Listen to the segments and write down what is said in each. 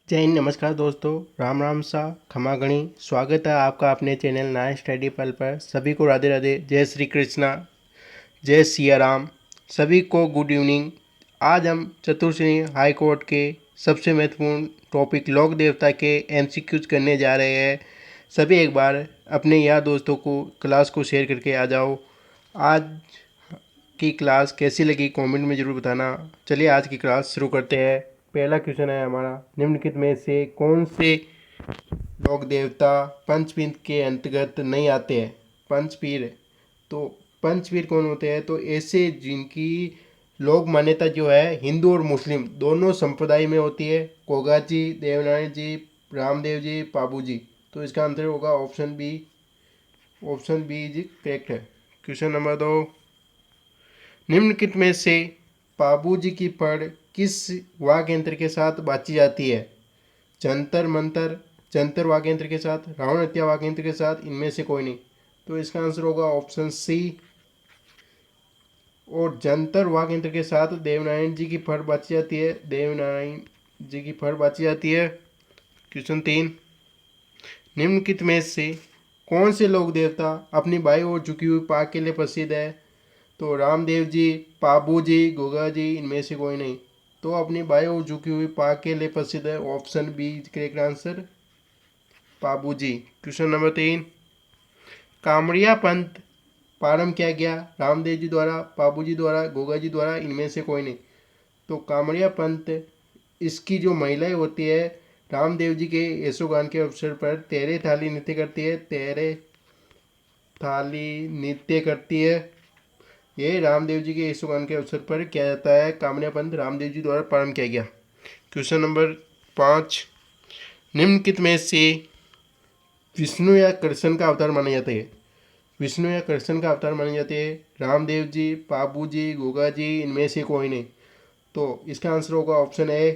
जय हिंद। नमस्कार दोस्तों, राम राम सा खमा गणी। स्वागत है आपका अपने चैनल नया स्टडी पल पर। सभी को राधे राधे, जय श्री कृष्णा, जय सिया राम। सभी को गुड इवनिंग। आज हम चतुर्श्रेणी हाई कोर्ट के सबसे महत्वपूर्ण टॉपिक लोक देवता के एमसीक्यूज करने जा रहे हैं। सभी एक बार अपने यार दोस्तों को क्लास को शेयर करके आ जाओ। आज की क्लास कैसी लगी कमेंट में ज़रूर बताना। चलिए आज की क्लास शुरू करते हैं। पहला क्वेश्चन है हमारा, निम्नलिखित में से कौन से लोक देवता पंचपीर के अंतर्गत नहीं आते हैं? पंचपीर, तो पंचपीर कौन होते हैं? तो ऐसे जिनकी लोक मान्यता जो है हिंदू और मुस्लिम दोनों संप्रदाय में होती है। कोगा जी, देवनारायण जी, रामदेव जी, पाबू जी। तो इसका आंसर होगा option b. Option b is correct है। क्वेश्चन नंबर 2, निम्नलिखित में से पाबू जी की पढ़ किस वाक्य यंत्र के साथ बाची जाती है? जंतर मंतर, जंतर वाक्य यंत्र के साथ, रावण हत्या वाक्य यंत्र के साथ, इनमें से कोई नहीं। तो इसका आंसर होगा ऑप्शन सी। और जंतर वाक्य यंत्र के साथ देवनारायण जी की फड़ बाची जाती है। देवनारायण जी की फड़ बाची जाती है। क्वेश्चन 3, निम्नलिखित में से कौन से लोक देवता अपनी बाई ओर झुकी हुई पाक के लिए प्रसिद्ध है? तो रामदेव जी, पाबू जी, गोगा जी, इनमें से कोई नहीं। तो अपनी बाई ओर झुकी हुई पाक के लिए प्रसिद्ध है। Option B correct answer, Pabu ji. Question number 3, Kamadia पंथ प्रारंभ किया गया रामदेव जी द्वारा, पाबू जी द्वारा, गोगा जी द्वारा, इनमें से कोई नहीं। तो कामड़िया पंथ, इसकी जो महिलाएं होती है रामदेव जी के यशोगान के अवसर पर तेरे थाली नृत्य करती है। तेरे थाली नृत्य करती है। ये रामदेव जी के यशोगान के अवसर पर किया जाता है। कामड़िया पंथ रामदेव जी द्वारा प्रारंभ किया गया। क्वेश्चन नंबर 5, निम्नलिखित में से विष्णु या कृष्ण का अवतार माने जाते हैं? विष्णु या कृष्ण का अवतार माने जाते हैं रामदेव जी, पाबू जी, गोगा जी, इनमें से कोई नहीं। तो इसका आंसर होगा option A,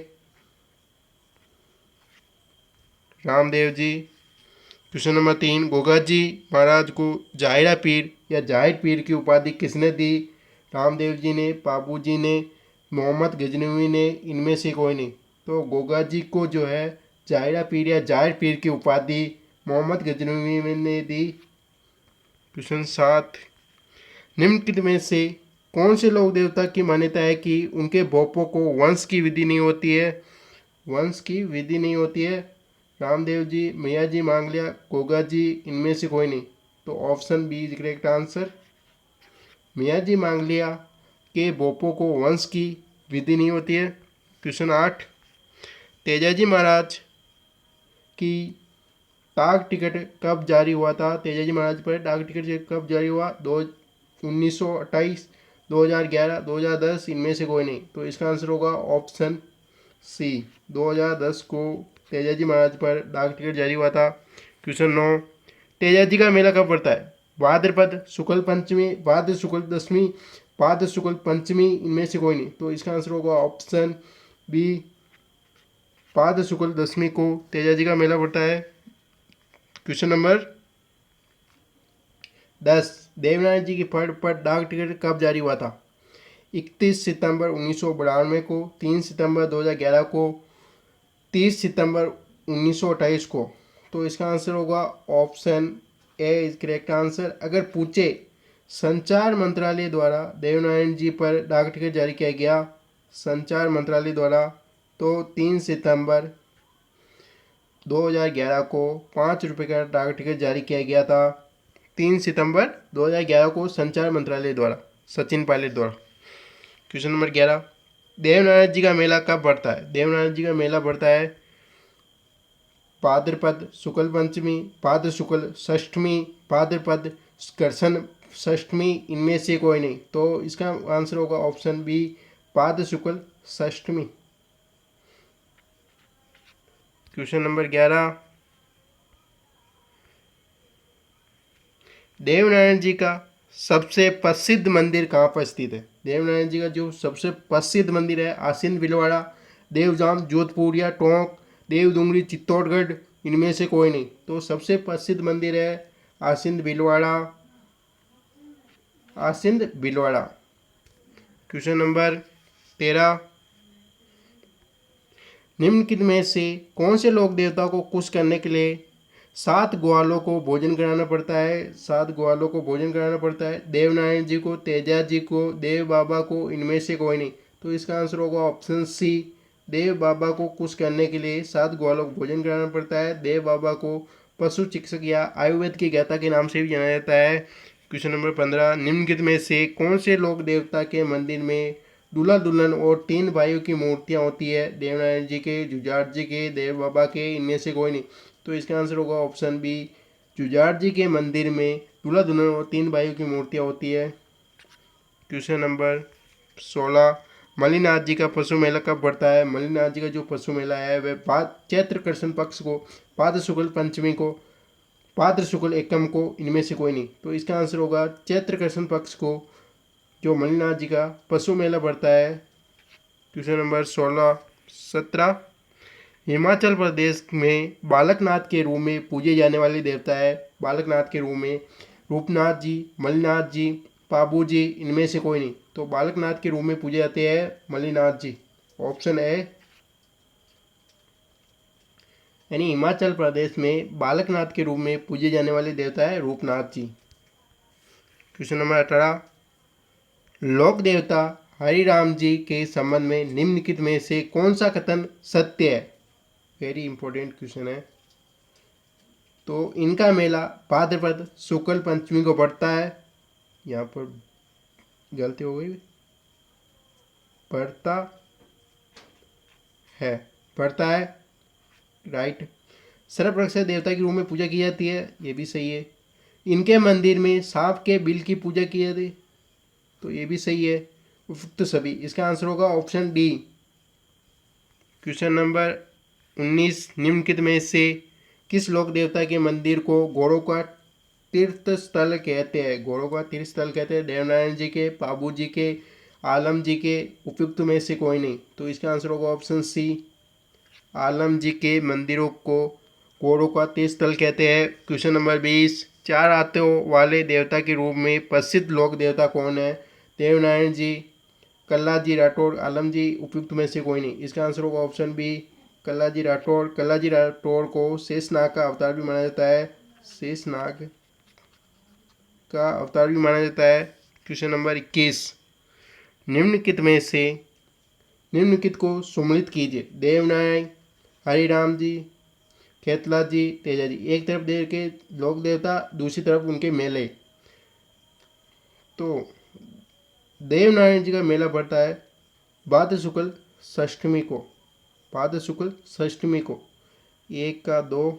Ramdev ji. Question number 3, Goga ji महाराज को जाहिरा पीर या जाहिर पीर की उपाधि किसने दी? रामदेव जी ने, पाबू जी ने, मोहम्मद गजनवी ने, इनमें से कोई नहीं। तो गोगा जी को जो है जाहिरा पीर या जाहिर पीर की उपाधि मोहम्मद गजनवी ने दी। क्वेश्चन 7, निम्नलिखित में से कौन से लोक देवता की मान्यता है कि उनके भोपों को वंश की विधि नहीं होती है? वंश की विधि नहीं होती है। रामदेव जी, मैया जी मांगलिया, गोगा जी, इनमें से कोई नहीं। तो option b is correct answer. मैया जी मांगलिया के भोपों को वंश की विधि नहीं होती है। क्वेश्चन 8, तेजाजी महाराज की डाक टिकट कब जारी हुआ था? तेजाजी महाराज पर डाक टिकट कब जारी हुआ? 1928, 2011, 2010, इनमें से कोई नहीं। तो इसका आंसर होगा ऑप्शन सी, 2010 को तेजाजी महाराज पर डाक टिकट जारी हुआ था। क्वेश्चन 9, तेजाजी का मेला कब पड़ता है? भाद्रपद शुक्ल पंचमी, भाद्र शुक्ल दशमी, भाद्र शुक्ल पंचमी, इनमें से कोई नहीं। तो इसका आंसर होगा ऑप्शन बी, भाद्र शुक्ल दशमी को तेजाजी का मेला पड़ता है। क्वेश्चन नंबर 10, देवनारायण जी की फड़ पर डाक टिकट कब जारी हुआ था? 31 सितंबर 1992 को, 3 सितंबर 2011 को, 30 सितंबर 1928 को। तो इसका आंसर होगा option A is correct answer. अगर पूछे संचार मंत्रालय द्वारा देवनारायण जी पर डाक टिकट जारी किया गया संचार मंत्रालय द्वारा, तो 3 सितंबर 2011 को 5 रुपये का डाक टिकट जारी किया गया था। 3 सितंबर 2011 को संचार मंत्रालय द्वारा, सचिन पायलट द्वारा। क्वेश्चन नंबर 11, देवनारायण जी का मेला कब बढ़ता है? देवनारायण जी का मेला बढ़ता है भाद्रपद शुक्ल पंचमी, भाद्र शुक्ल षष्ठमी, भाद्रपद कृष्ण षष्ठमी, इनमें से कोई नहीं। तो इसका आंसर होगा ऑप्शन बी, भाद्र शुक्ल षष्ठमी। क्वेश्चन नंबर 11, देवनारायण जी का सबसे प्रसिद्ध मंदिर कहाँ पर स्थित है? देवनारायण जी का जो सबसे प्रसिद्ध मंदिर है आसीन भीलवाड़ा, देवजाम जोधपुर या टोंक, देवडूंगरी चित्तौड़गढ़, इनमें से कोई नहीं। तो सबसे प्रसिद्ध मंदिर है आसीन भीलवाड़ा, आसीन भीलवाड़ा। क्वेश्चन नंबर 13, निम्नलिखित में से कौन से लोक देवता को खुश करने के लिए 7 ग्वालों को भोजन कराना पड़ता है? 7 ग्वालों को भोजन कराना पड़ता है। देवनारायण जी को, तेजा जी को, देव बाबा को, इनमें से कोई नहीं। तो इसका आंसर होगा ऑप्शन सी। देव बाबा को खुश करने के लिए 7 ग्वालों को भोजन कराना पड़ता है। देव बाबा को पशु चिकित्सक या आयुर्वेद के ज्ञाता के नाम से भी जाना जाता है। क्वेश्चन नंबर 15, निम्नलिखित में से कौन से लोक देवता के मंदिर में दूल्हा दुल्हन और 3 भाइयों की मूर्तियां होती है? देवनारायण जी के, जुजाट जी के, देव बाबा के, इनमें से कोई नहीं। तो इसका आंसर होगा ऑप्शन बी। जुजाट जी के मंदिर में दूल्हा दुल्हन और 3 भाइयों की मूर्तियां होती है। क्वेश्चन नंबर 16, मल्लिनाथ जी का पशु मेला कब पड़ता है? मल्लिनाथ जी का जो पशु मेला है वह चैत्र कृष्ण पक्ष को, भाद्र शुक्ल पंचमी को, भाद्र शुक्ल एकम को, इनमें से कोई नहीं। तो इसका आंसर होगा चैत्र कृष्ण पक्ष को जो मल्लिनाथ जी का पशु मेला पड़ता है। क्वेश्चन नंबर 16 17, हिमाचल प्रदेश में बालकनाथ के रूप में पूजे जाने वाले देवता है। बालकनाथ के रूप में रूपनाथ जी, मल्लिनाथ जी, पाबू जी, इनमें से कोई नहीं। तो बालकनाथ के रूप में पूजे जाते हैं मल्लिनाथ जी। ऑप्शन ए, यानी हिमाचल प्रदेश में बालकनाथ के रूप में पूजे जाने वाले देवता है रूपनाथ जी। क्वेश्चन नंबर 18, लोक देवता हरिराम जी के संबंध में निम्नलिखित में से कौन सा कथन सत्य है? वेरी इंपॉर्टेंट क्वेश्चन है। तो इनका मेला भाद्रपद शुक्ल पंचमी को पड़ता है। यहाँ पर गलती हो गई, पड़ता है, पड़ता है, राइट। सर्वरक्षक देवता के रूप में पूजा की जाती है, ये भी सही है। इनके मंदिर में सांप के बिल की पूजा की जाती है, तो ये भी सही है। उपयुक्त सभी, इसका आंसर होगा ऑप्शन डी। क्वेश्चन नंबर 19, निम्नलिखित में से किस लोक देवता के मंदिर को गौड़ों का तीर्थ स्थल कहते हैं? गौड़ों का तीर्थ स्थल कहते हैं। देवनारायण जी के, पाबू जी के, आलम जी के, उपयुक्त में से कोई नहीं। तो इसका आंसर होगा ऑप्शन सी। आलम जी के मंदिरों को गौड़ों का तीर्थ स्थल कहते हैं। क्वेश्चन नंबर 20, 4 हाथों वाले देवता के रूप में प्रसिद्ध लोक देवता कौन है? देवनारायण जी, कल्ला जी राठौड़, आलम जी, उपयुक्त में से कोई नहीं। इसका आंसर होगा ऑप्शन बी, कल्ला जी राठौड़। कल्ला जी राठौड़ को शेषनाग का अवतार भी माना जाता है, शेषनाग का अवतार भी माना जाता है। क्वेश्चन नंबर 21, निम्नलिखित में से निम्नलिखित को सम्मिलित कीजिए। देवनारायण, हरिराम जी, खेतला जी, तेजा जी। एक तरफ देव के लोक देवता, दूसरी तरफ उनके मेले। तो देवनारायण जी का मेला पड़ता है भाद्र शुक्ल षष्ठमी को, भाद्र शुक्ल षष्ठमी को, 1 का 2।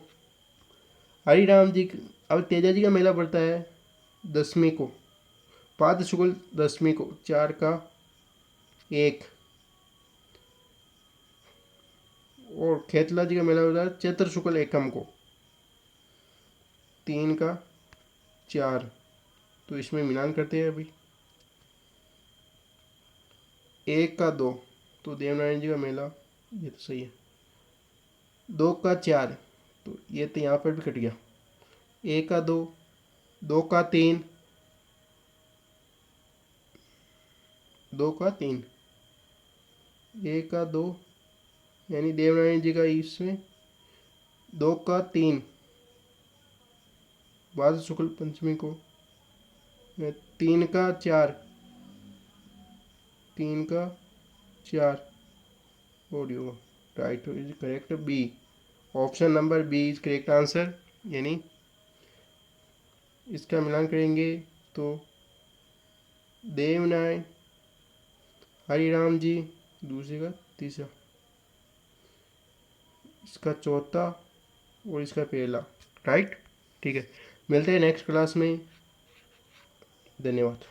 हरिराम जी, अब तेजा जी का मेला पड़ता है दशमी को, भाद्र शुक्ल दशमी को, 4 का 1। और खेतला जी का मेला होता है चैत्र शुक्ल एकम को, 3 का 4। तो इसमें मिलान करते हैं अभी, 1 का 2, तो देवनारायण जी का मेला, ये तो सही है। 2 का 4, तो ये तो यहाँ पर भी कट गया। 1 का 2, 2 का 3, 2 का 3, 1 का 2, यानी देवनारायण जी का इसमें 2 का 3 भाद्र शुक्ल पंचमी को, 3 का 4, 3 का 4, audio right is correct b. Option number b is correct answer. यानी इसका मिलान करेंगे तो देवनारायण, हरिराम जी दूसरे का तीसरा, इसका चौथा और इसका पहला, राइट। ठीक है, मिलते हैं नेक्स्ट क्लास में। धन्यवाद।